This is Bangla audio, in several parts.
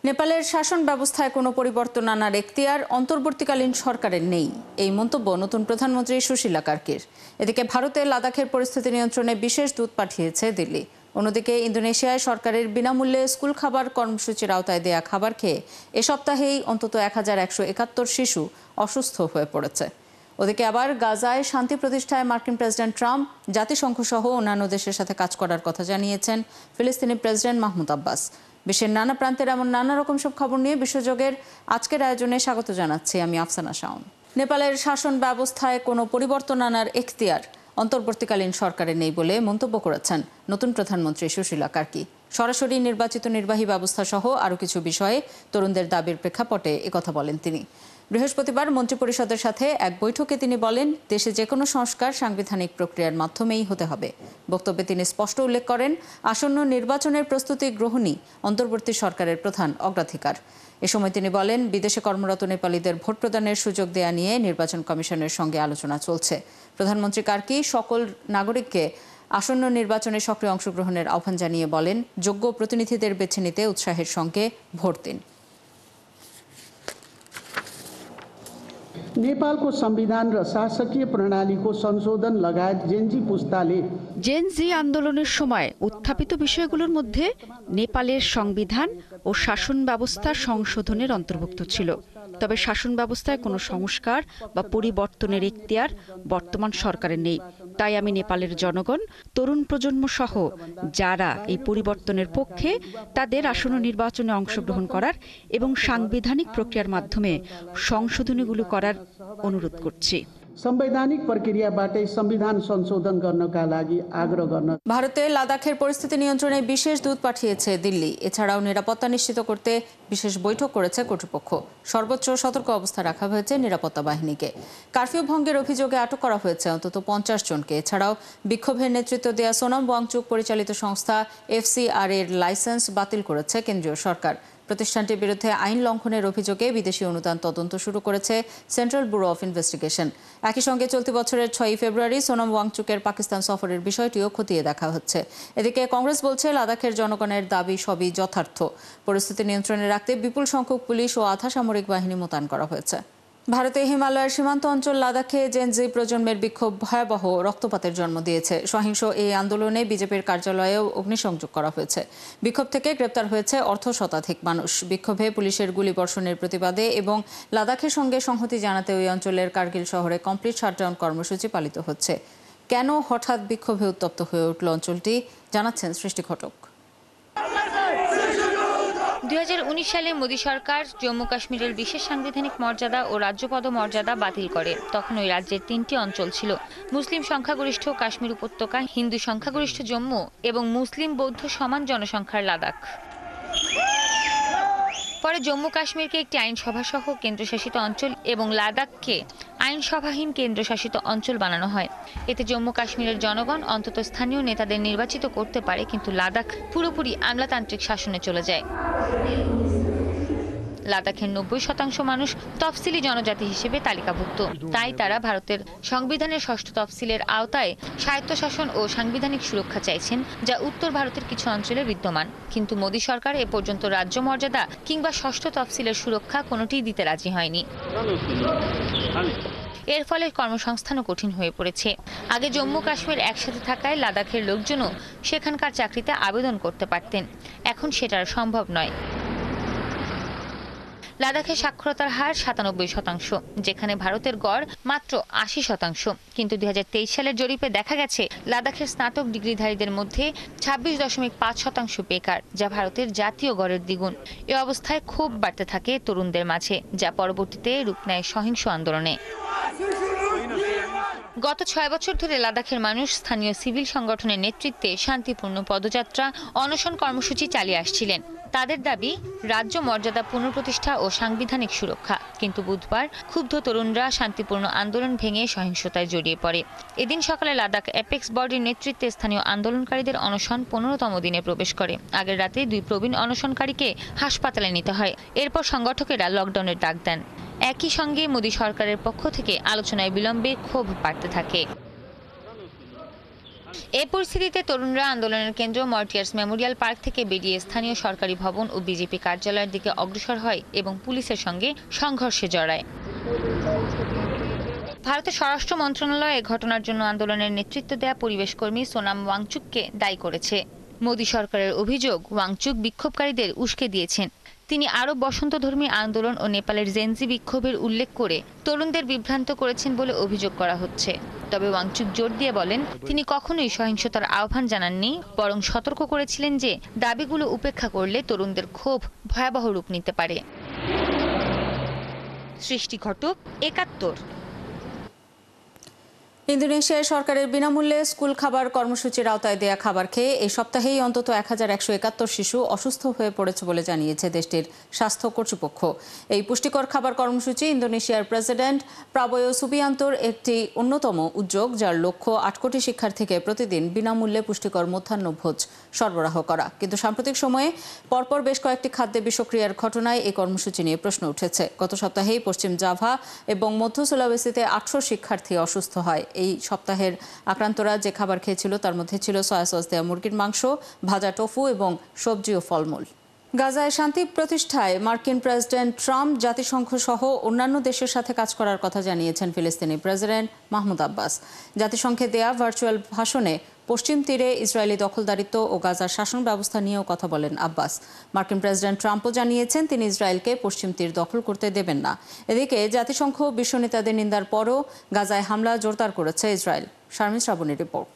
নেপালের শাসন ব্যবস্থায় কোনো পরিবর্তন আনার এখতিয়ার অন্তর্বর্তীকালীন সরকারের নেই, এই মন্তব্য নতুন প্রধানমন্ত্রী সুশীলা কার্কির। এদিকে ভারতে লাদাখের পরিস্থিতি নিয়ন্ত্রণে বিশেষ দূত পাঠিয়েছে দিল্লি। অন্যদিকে ইন্দোনেশিয়ায় সরকারের বিনামূল্যে স্কুল খাবার কর্মসূচির আওতায় দেয়া খাবার খেয়ে এ সপ্তাহেই অন্তত 1171 শিশু অসুস্থ হয়ে পড়েছে। ওদিকে আবার গাজায় শান্তি প্রতিষ্ঠায় মার্কিন প্রেসিডেন্ট ট্রাম্প জাতিসংঘ সহ অন্যান্য দেশের সাথে কাজ করার কথা জানিয়েছেন ফিলিস্তিনি প্রেসিডেন্ট মাহমুদ আব্বাস। বিশ্বের নানা প্রান্তের এমন নানা রকম সব খবর নিয়ে বিশ্বযোগের আজকের আয়োজনে স্বাগত জানাচ্ছি আমি আফসানা শাওন। নেপালের শাসন ব্যবস্থায় কোনো পরিবর্তন আনার এখতিয়ার অন্তর্বর্তীকালীন সরকারের নেই বলে মন্তব্য করেছেন নতুন প্রধানমন্ত্রী সুশীলা কার্কি। সরাসরি নির্বাচিত নির্বাহী ব্যবস্থা সহ আরও কিছু বিষয়ে তরুণদের দাবির প্রেক্ষাপটে একথা বলেন তিনি। বৃহস্পতিবার মন্ত্রিপরিষদের সাথে এক বৈঠকে তিনি বলেন, দেশে যে কোনো সংস্কার সাংবিধানিক প্রক্রিয়ার মাধ্যমেই হতে হবে। বক্তব্যে তিনি স্পষ্ট উল্লেখ করেন, আসন্ন নির্বাচনের প্রস্তুতি গ্রহণই অন্তর্বর্তী সরকারের প্রধান অগ্রাধিকার। এ সময় তিনি বলেন, বিদেশে কর্মরত নেপালিদের ভোট প্রদানের সুযোগ দেয়া নিয়ে নির্বাচন কমিশনের সঙ্গে আলোচনা চলছে। প্রধানমন্ত্রী কার্কি সকল নাগরিককে আসন্ন নির্বাচনে সক্রিয় অংশগ্রহণের আহ্বান জানিয়ে বলেন, যোগ্য প্রতিনিধিদের বেছে নিতে উৎসাহের সঙ্গে ভোট দিন। नेपालको संविधान र शासकीय प्रणालीको संशोधन लगायत जेनजी पुस्ताले জেনজি আন্দোলনের সময় উত্থাপিত বিষয়গুলোর মধ্যে নেপালের সংবিধান ও শাসন ব্যবস্থা সংশোধনের অন্তর্ভুক্ত ছিল। তবে শাসন ব্যবস্থায় কোনো সংস্কার বা পরিবর্তনের এখতিয়ার বর্তমান সরকারের নেই। তাই আমি নেপালের জনগণ, তরুণ প্রজন্ম সহ যারা এই পরিবর্তনের পক্ষে, তাদের আসন্ন নির্বাচনে অংশগ্রহণ করার এবং সাংবিধানিক প্রক্রিয়ার মাধ্যমে সংশোধনীগুলো করার অনুরোধ করছি। संवैधानिक प्रक्रियाबाटै संविधान संशोधन गर्नका लागि आग्रह गर्न। ভারতে লাদাখের পরিস্থিতি নিয়ন্ত্রণে বিশেষ দূত পাঠিয়েছে দিল্লি। এছাড়াও নিরাপত্তা নিশ্চিত করতে বিশেষ বৈঠক করেছে কর্তৃপক্ষ। সর্বোচ্চ সতর্ক অবস্থা রাখা হয়েছে নিরাপত্তা বাহিনীকে। কারফিউ ভঙ্গের অভিযোগে আটক করা হয়েছে অন্তত 50 জনকে। এছাড়াও বিক্ষোভের নেতৃত্ব দেয়া সোনাম ওয়াংচুক পরিচালিত সংস্থা FCR এর লাইসেন্স বাতিল করেছে কেন্দ্রীয় সরকার। প্রতিষ্ঠানটির বিরুদ্ধে আইন লঙ্ঘনের অভিযোগে বিদেশি অনুদান তদন্ত শুরু করেছে সেন্ট্রাল ব্যুরো অফ ইনভেস্টিগেশন। একই সঙ্গে চলতি বছরের 6 ফেব্রুয়ারি সোনাম ওয়াংচুকের পাকিস্তান সফরের বিষয়টিও খতিয়ে দেখা হচ্ছে। এদিকে কংগ্রেস বলছে, লাদাখের জনগণের দাবি সবই যথার্থ। পরিস্থিতি নিয়ন্ত্রণে রাখতে বিপুল সংখ্যক পুলিশ ও আধা সামরিক বাহিনী মোতায়েন করা হয়েছে। ভারতে হিমালয়ের সীমান্ত অঞ্চল লাদাখে জেনজি প্রজন্মের বিক্ষোভ ভয়াবহ রক্তপাতের জন্ম দিয়েছে। সহিংস এই আন্দোলনে বিজেপির কার্যালয়েও অগ্নিসংযোগ করা হয়েছে। বিক্ষোভ থেকে গ্রেপ্তার হয়েছে অর্ধশতাধিক মানুষ। বিক্ষোভে পুলিশের গুলিবর্ষণের প্রতিবাদে এবং লাদাখের সঙ্গে সংহতি জানাতে ওই অঞ্চলের কার্গিল শহরে কমপ্লিট শাটডাউন কর্মসূচি পালিত হচ্ছে। কেন হঠাৎ বিক্ষোভে উত্তপ্ত হয়ে উঠল অঞ্চলটি, জানাচ্ছেন সৃষ্টি ঘটক। 2019 সালে মোদী সরকার জম্মু কাশ্মীরের বিশেষ সাংবিধানিক মর্যাদা ও রাজ্যপদ মর্যাদা বাতিল করে। তখন ওই রাজ্যের 3টি অঞ্চল ছিল: মুসলিম সংখ্যাগরিষ্ঠ কাশ্মীর উপত্যকা, হিন্দু সংখ্যাগরিষ্ঠ জম্মু এবং মুসলিম বৌদ্ধ সমান জনসংখ্যার লাদাখ। পরে জম্মু কাশ্মীরকে একটি আইনসভা সহ কেন্দ্রশাসিত অঞ্চল এবং লাদাখকে আইনসভাহীন কেন্দ্রশাসিত অঞ্চল বানানো হয়। এতে জম্মু কাশ্মীরের জনগণ অন্তত স্থানীয় নেতাদের নির্বাচিত করতে পারে, কিন্তু লাদাখ পুরোপুরি আমলাতান্ত্রিক শাসনে চলে যায়। লাদাখের 90% মানুষ তফসিলি জনজাতি হিসেবে তালিকাভুক্ত। তাই তারা ভারতের সংবিধানের 6ষ্ঠ তফসিলের আওতায় স্বায়ত্তশাসন ও সাংবিধানিক সুরক্ষা চাইছেন, যা উত্তর ভারতের কিছু অঞ্চলে বিদ্যমান। কিন্তু মোদী সরকার এ পর্যন্ত রাজ্য মর্যাদা কিংবা 6ষ্ঠ তফসিলের সুরক্ষা কোনোটিই দিতে রাজি হয়নি। এর ফলে কর্মসংস্থানও কঠিন হয়ে পড়েছে। আগে জম্মু কাশ্মীর একসাথে থাকায় লাদাখের লোকজনও সেখানকার চাকরিতে আবেদন করতে পারতেন। এখন সেটা আর সম্ভব নয়। লাদাখের সাক্ষরতার হার 97%, যেখানে ভারতের গড় মাত্র 80%। কিন্তু 2023 সালের জরিপে দেখা গেছে, লাদাখের স্নাতক ডিগ্রিধারীদের মধ্যে 26.5% বেকার, যা ভারতের জাতীয় গড়ের দ্বিগুণ। এ অবস্থায় ক্ষোভ বাড়তে থাকে তরুণদের মাঝে, যা পরবর্তীতে রূপ নেয় সহিংস আন্দোলনে। গত 6 বছর ধরে লাদাখের মানুষ স্থানীয় সিভিল সংগঠনের নেতৃত্বে শান্তিপূর্ণ পদযাত্রা, অনশন কর্মসূচি চালিয়ে আসছিলেন। তাদের দাবি রাজ্য মর্যাদা পুনঃপ্রতিষ্ঠা ও সাংবিধানিক সুরক্ষা। কিন্তু বুধবার ক্ষুব্ধ তরুণরা শান্তিপূর্ণ আন্দোলন ভেঙে সহিংসতায় জড়িয়ে পড়ে। এদিন সকালে লাদাখ অ্যাপেক্স বডির নেতৃত্বে স্থানীয় আন্দোলনকারীদের অনশন 15তম দিনে প্রবেশ করে। আগের রাতে 2 প্রবীণ অনশনকারীকে হাসপাতালে নিতে হয়। এরপর সংগঠকেরা লকডাউনের ডাক দেন। একই সঙ্গে মোদী সরকারের পক্ষ থেকে আলোচনায় বিলম্বে ক্ষোভ বাড়তে থাকে। এই পরিস্থিতিতে তরুণরা আন্দোলনের কেন্দ্র মর্টিয়ার্স মেমোরিয়াল পার্ক থেকে বেরিয়ে স্থানীয় সরকারি ভবন ও বিজেপি কার্যালয়ের দিকে অগ্রসর হয় এবং পুলিশের সঙ্গে সংঘর্ষে জড়ায়। ভারতের স্বরাষ্ট্র মন্ত্রণালয় এ ঘটনার জন্য আন্দোলনের নেতৃত্ব দেয়া পরিবেশ কর্মী সোনাম ওয়াংচুককে দায়ী করেছে। মোদী সরকারের অভিযোগ, ওয়াংচুক বিক্ষোভকারীদের উস্কে দিয়েছেন। তিনি আরও বসন্তধর্মী আন্দোলন ও নেপালের জেনজি বিক্ষোভের উল্লেখ করে তরুণদের বিভ্রান্ত করেছেন বলে অভিযোগ করা হচ্ছে। তবে ওয়াংচুক জোর দিয়ে বলেন, তিনি কখনোই সহিংসতার আহ্বান জানাননি, বরং সতর্ক করেছিলেন যে দাবিগুলো উপেক্ষা করলে তরুণদের ক্ষোভ ভয়াবহ রূপ নিতে পারে। সৃষ্টি ঘটক, ৭১। ইন্দোনেশিয়ায় সরকারের বিনামূল্যে স্কুল খাবার কর্মসূচির আওতায় দেয়া খাবার খেয়ে এই সপ্তাহেই অন্তত ১১৭১ শিশু অসুস্থ হয়ে পড়েছে বলে জানিয়েছে দেশটির স্বাস্থ্য কর্তৃপক্ষ। এই পুষ্টিকর খাবার কর্মসূচি ইন্দোনেশিয়ার প্রেসিডেন্ট প্রাবয়ো সুবিয়ান্তোর একটি অন্যতম উদ্যোগ, যার লক্ষ্য ৮ কোটি শিক্ষার্থীকে প্রতিদিন বিনামূল্যে পুষ্টিকর মধ্যাহ্নভোজ সরবরাহ করা। কিন্তু সাম্প্রতিক সময়ে পরপর বেশ কয়েকটি খাদ্যে বিষক্রিয়ার ঘটনায় এই কর্মসূচি নিয়ে প্রশ্ন উঠেছে। গত সপ্তাহেই পশ্চিম জাভা এবং মধ্য সুলাওয়েসিতে ৮০০ শিক্ষার্থী অসুস্থ হয়। এই সপ্তাহের আক্রান্তরা যে খাবার খেয়েছিল তার মধ্যে ছিল সয়া সস দেওয়া মুরগির মাংস, ভাজা টোফু এবং সবজি ও ফলমূল। গাজায় শান্তি প্রতিষ্ঠায় মার্কিন প্রেসিডেন্ট ট্রাম্প জাতিসংঘ সহ অন্যান্য দেশের সাথে কাজ করার কথা জানিয়েছেন ফিলিস্তিনি প্রেসিডেন্ট মাহমুদ আব্বাস। জাতিসংঘে দেয়া ভার্চুয়াল ভাষণে পশ্চিম তীরে ইসরায়েলি দখলদারিত্ব ও গাজার শাসন ব্যবস্থা নিয়েও কথা বলেন আব্বাস। মার্কিন প্রেসিডেন্ট ট্রাম্পও জানিয়েছেন তিনি ইসরায়েলকে পশ্চিম তীর দখল করতে দেবেন না। এদিকে জাতিসংঘ বিশ্ব নেতাদের নিন্দার পরও গাজায় হামলা জোরদার করেছে ইসরায়েল। শারমিন শ্রাবণীর রিপোর্ট।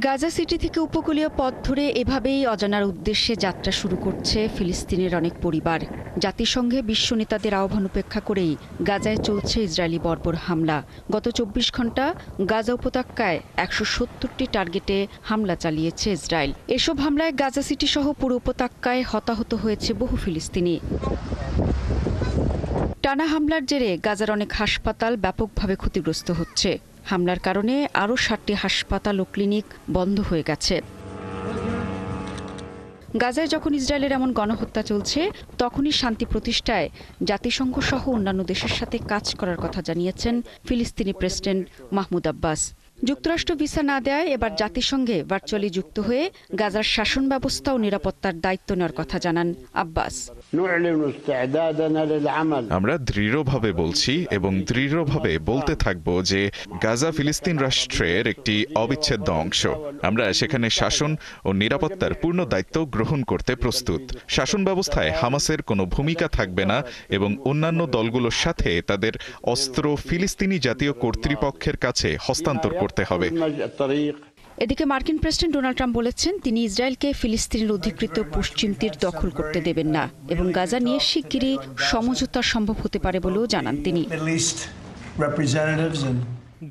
গাজা সিটি থেকে উপকূলীয় পথ ধরে এভাবেই অজানার উদ্দেশ্যে যাত্রা শুরু করছে ফিলিস্তিনের অনেক পরিবার। জাতিসংঘে বিশ্ব নেতাদের আহ্বান উপেক্ষা করেই গাজায় চলছে ইসরায়েলি বর্বর হামলা। গত ২৪ ঘন্টা গাজা উপত্যকায় ১৭০টি টার্গেটে হামলা চালিয়েছে ইসরায়েল। এসব হামলায় গাজা সিটি সহ পুরো উপত্যকায় হতাহত হয়েছে বহু ফিলিস্তিনি। টানা হামলার জেরে গাজার অনেক হাসপাতাল ব্যাপকভাবে ক্ষতিগ্রস্ত হচ্ছে। হামলার কারণে আরও ৬০টি হাসপাতাল ও ক্লিনিক বন্ধ হয়ে গেছে। গাজায় যখন ইসরায়েলের এমন গণহত্যা চলছে, তখনই শান্তি প্রতিষ্ঠায় জাতিসংঘ সহ অন্যান্য দেশের সাথে কাজ করার কথা জানিয়েছেন ফিলিস্তিনি প্রেসিডেন্ট মাহমুদ আব্বাস। যুক্তরাষ্ট্র ভিসা না দেয় এবার জাতিসংঘে ভার্চুয়ালি যুক্ত হয়ে গাজার শাসন ব্যবস্থা ও নিরাপত্তার দায়িত্ব নেওয়ার কথা জানান আব্বাস। আমরা দৃঢ়ভাবে বলছি এবং দৃঢ়ভাবে বলতে থাকব যে গাজা ফিলিস্তিন রাষ্ট্রের একটি অবিচ্ছেদ্য অংশ। আমরা সেখানে শাসন ও নিরাপত্তার পূর্ণ দায়িত্ব গ্রহণ করতে প্রস্তুত। শাসন ব্যবস্থায় হামাসের কোনো ভূমিকা থাকবে না এবং অন্যান্য দলগুলোর সাথে তাদের অস্ত্র ফিলিস্তিনি জাতীয় কর্তৃপক্ষের কাছে হস্তান্তর করতে হবে। এদিকে মার্কিন প্রেসিডেন্ট ডোনাল্ড ট্রাম্প বলেছেন তিনি ইসরায়েলকে ফিলিস্তিনের অধিকৃত পশ্চিম তীর দখল করতে দেবেন না এবং গাজা নিয়ে শিগগিরই সমঝোতা সম্ভব হতে পারে বলেও জানান তিনি।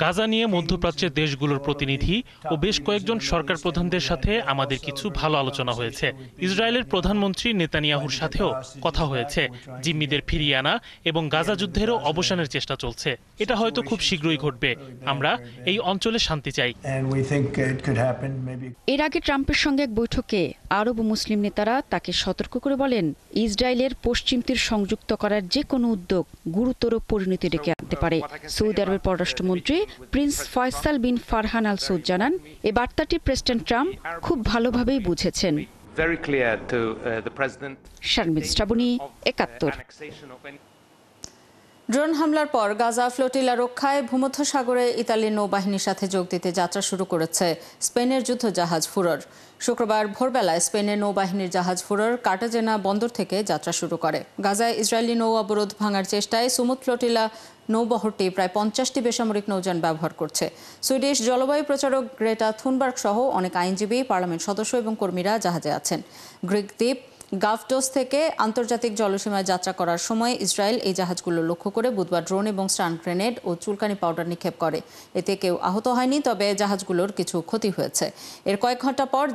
গাজা নিয়ে মধ্যপ্রাচ্যের দেশগুলোর প্রতিনিধি ও বেশ কয়েকজন সরকার প্রধানদের সাথে আমাদের কিছু ভালো আলোচনা হয়েছে। ইসরায়েলের প্রধানমন্ত্রী নেতানিয়াহুর সাথেও কথা হয়েছে। জিম্মিদের ফিরিয়ে আনা এবং গাজা যুদ্ধেরও অবসানের চেষ্টা চলছে। এটা হয়তো খুব শীঘ্রই ঘটবে। আমরা এই অঞ্চলে শান্তি চাই। এর আগে ট্রাম্পের সঙ্গে এক বৈঠকে আরব ও মুসলিম নেতারা তাকে সতর্ক করে বলেন, ইসরায়েলের পশ্চিম তীর সংযুক্ত করার যে কোনো উদ্যোগ গুরুতর পরিণতি ডেকে আনতে পারে। সৌদি আরবের পররাষ্ট্রমন্ত্রী প্রিন্স ফয়সাল বিন ফারহান আল সৌদ জানান, এ বার্তাটি প্রেসিডেন্ট ট্রাম্প খুব ভালোভাবেই বুঝেছেন। শারমিন শ্রাবণী, ৭১। ড্রোন হামলার পর গাজা ফ্লোটিলা রক্ষায় ভূমধ্যসাগরে ইতালির নৌবাহিনীর সাথে যোগ দিতে যাত্রা শুরু করেছে স্পেনের যুদ্ধজাহাজ ফুরর। শুক্রবার ভোরবেলায় স্পেনের নৌবাহিনীর জাহাজ ফুরর কার্টাজেনা বন্দর থেকে যাত্রা শুরু করে। গাজায় ইসরায়েলি নৌ অবরোধ ভাঙার চেষ্টায় সুমুদ ফ্লোটিলা নৌবহরটি প্রায় ৫০টি বেসামরিক নৌযান ব্যবহার করছে। সুইডিশ জলবায়ু প্রচারক গ্রেটা থুনবার্গ সহ অনেক আইনজীবী, পার্লামেন্ট সদস্য এবং কর্মীরা জাহাজে আছেন। গ্রিক দ্বীপ গাফডোস থেকে আন্তর্জাতিক জলসীমায় যাত্রা করার সময় ইসরায়েল এই জাহাজগুলো লক্ষ্য করে বুধবার ড্রোন এবং স্টান গ্রেনেড ও চুলকানি পাউডার নিক্ষেপ করে। এতে কেউ আহত হয়নি, তবে জাহাজগুলোর কিছু ক্ষতি হয়েছে। এর কয়েক ঘন্টা পর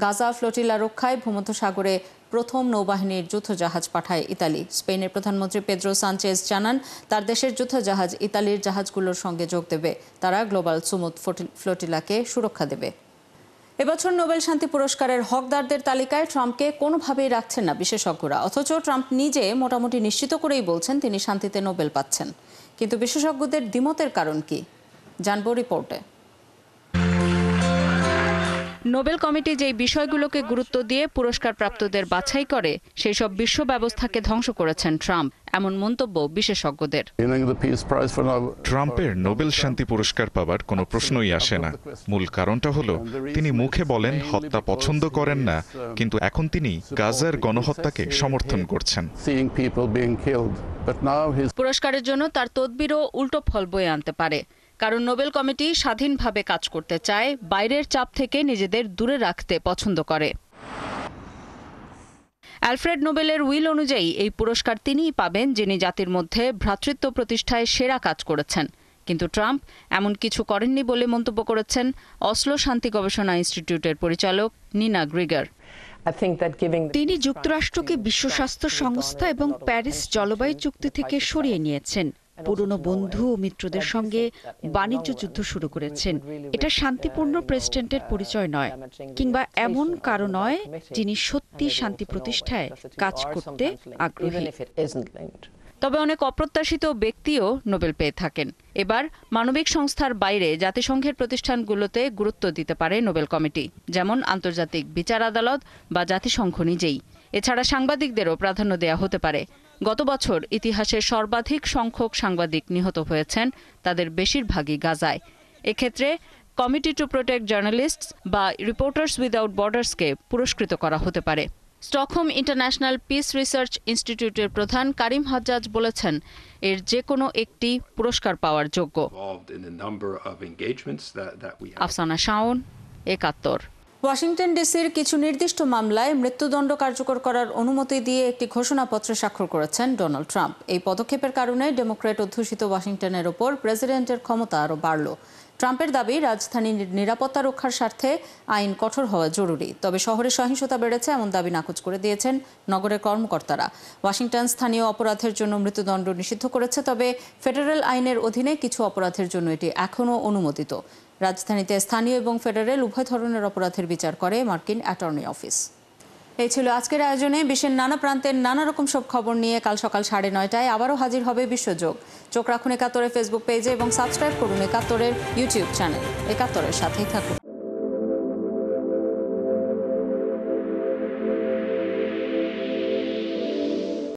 গাজা ফ্লোটিলা রক্ষায় ভূমধ্যসাগরে প্রথম নৌবাহিনীর যুদ্ধজাহাজ পাঠায় ইতালি। স্পেনের প্রধানমন্ত্রী পেদ্রো সানচেজ জানান, তার দেশের যুদ্ধজাহাজ ইতালির জাহাজগুলোর সঙ্গে যোগ দেবে। তারা গ্লোবাল সুমুদ ফ্লোটিলাকে সুরক্ষা দেবে। এবছর নোবেল শান্তি পুরস্কারের হকদারদের তালিকায় ট্রাম্পকে কোনোভাবেই রাখছেন না বিশেষজ্ঞরা। অথচ ট্রাম্প নিজে মোটামুটি নিশ্চিত করেই বলছেন তিনি শান্তিতে নোবেল পাচ্ছেন। কিন্তু বিশেষজ্ঞদের দ্বিমতের কারণ কি? জানবো রিপোর্টে। নোবেল কমিটি যেই বিষয়গুলোকে গুরুত্ব দিয়ে পুরস্কার প্রাপ্তদের বাছাই করে সেই সব বিশ্ব ব্যবস্থাকে ধ্বংস করেছেন ট্রাম্প, এমন মন্তব্য বিশেষজ্ঞদের। ট্রাম্পের নোবেল শান্তি পুরস্কার পাওয়ার কোনো প্রশ্নই আসে না। মূল কারণটা হলো তিনি মুখে বলেন হত্যা পছন্দ করেন না, কিন্তু এখন তিনি গাজার গণহত্যাকে সমর্থন করছেন। পুরস্কারের জন্য তার তদবিরও উল্টো ফল বয়ে আনতে পারে, কারণ নোবেল কমিটি স্বাধীনভাবে কাজ করতে চায়, বাইরের চাপ থেকে নিজেদের দূরে রাখতে পছন্দ করে। অ্যালফ্রেড নোবেলের উইল অনুযায়ী এই পুরস্কার তিনিই পাবেন যিনি জাতির মধ্যে ভ্রাতৃত্ব প্রতিষ্ঠায় সেরা কাজ করেছেন। কিন্তু ট্রাম্প এমন কিছু করেননি বলে মন্তব্য করেছেন অসলো শান্তি গবেষণা ইনস্টিটিউটের পরিচালক নিনা গ্রিগার। তিনি যুক্তরাষ্ট্রকে বিশ্ব স্বাস্থ্য সংস্থা এবং প্যারিস জলবায়ু চুক্তি থেকে সরিয়ে নিয়েছেন, পুরনো বন্ধু ও মিত্রদের সঙ্গে বাণিজ্য যুদ্ধ শুরু করেছেন। এটা শান্তিপূর্ণ প্রেসিডেন্টের পরিচয় নয়, কিংবা এমন কারো নয় যিনি সত্যি শান্তি প্রতিষ্ঠায় কাজ করতে আগ্রহী। তবে অনেক অপ্রত্যাশিত ব্যক্তিও নোবেল পেয়ে থাকেন। এবার মানবিক সংস্থার বাইরে জাতিসংঘের প্রতিষ্ঠানগুলোতে গুরুত্ব দিতে পারে নোবেল কমিটি, যেমন আন্তর্জাতিক বিচার আদালত বা জাতিসংঘ নিজেই। এছাড়া সাংবাদিকদেরও প্রাধান্য দেয়া হতে পারে। গত বছর ইতিহাসের সর্বাধিক সংখ্যক সাংবাদিক নিহত হয়েছেন, তাদের বেশিরভাগই গাজায়। এক্ষেত্রে কমিটি টু প্রোটেক্ট জার্নালিস্টস বা রিপোর্টার্স উইদাউট বর্ডার্সকে পুরস্কৃত করা হতে পারে। স্টকহোম ইন্টারন্যাশনাল পিস রিসার্চ ইনস্টিটিউটের প্রধান কারিম হাজ্জাজ বলেছেন, এর যে কোনো একটি পুরস্কার পাওয়ার যোগ্য। আফসানা শাওন, একাত্তর। ওয়াশিংটন ডিসির কিছু নির্দিষ্ট মামলায় মৃত্যুদণ্ড কার্যকর করার অনুমতি দিয়ে একটি ঘোষণাপত্রে স্বাক্ষর করেছেন ডোনাল্ড ট্রাম্প। এই পদক্ষেপের কারণে ডেমোক্র্যাট অধ্যুষিত ওয়াশিংটনের ওপর প্রেসিডেন্টের ক্ষমতা আরও বাড়ল। ট্রাম্পের দাবি, রাজধানীর নিরাপত্তা রক্ষার স্বার্থে আইন কঠোর হওয়া জরুরি। তবে শহরে সহিংসতা বেড়েছে এমন দাবি নাকচ করে দিয়েছেন নগরের কর্মকর্তারা। ওয়াশিংটন স্থানীয় অপরাধের জন্য মৃত্যুদণ্ড নিষিদ্ধ করেছে, তবে ফেডারেল আইনের অধীনে কিছু অপরাধের জন্য এটি এখনও অনুমোদিত। রাজধানীতে স্থানীয় এবং ফেডারেল উভয় ধরনের অপরাধের বিচার করে মার্কিন অ্যাটর্নি অফিস। এই ছিল আজকের আয়োজনে। বিশ্বের নানা প্রান্তের নানা রকম সব খবর নিয়ে কাল সকাল 9:30টায় আবারও হাজির হবে বিশ্বযোগ। চোখ রাখুন একাত্তরের ফেসবুক পেজে এবং সাবস্ক্রাইব করুন একাত্তরের ইউটিউব চ্যানেল। একাত্তরের সাথেই থাকুন।